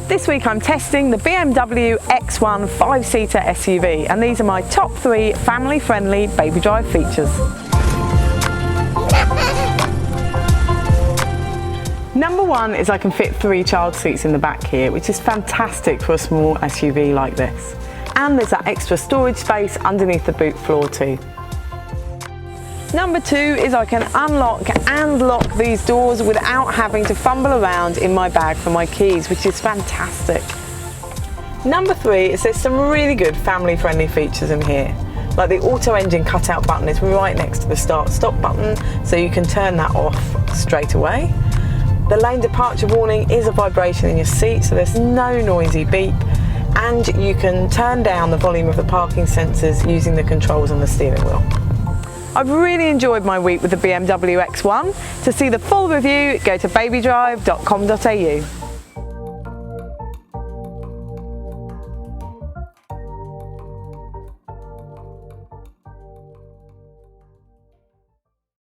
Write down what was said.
This week I'm testing the BMW X1 5-seater SUV, and these are my top 3 family-friendly BabyDrive features. Number 1 is I can fit 3 child seats in the back here, which is fantastic for a small SUV like this. And there's that extra storage space underneath the boot floor too. Number 2 is I can unlock and lock these doors without having to fumble around in my bag for my keys, which is fantastic. Number 3 is there's some really good family-friendly features in here. Like the auto engine cutout button is right next to the start-stop button, so you can turn that off straight away. The lane departure warning is a vibration in your seat, so there's no noisy beep. And you can turn down the volume of the parking sensors using the controls on the steering wheel. I've really enjoyed my week with the BMW X1. To see the full review, go to BabyDrive.com.au.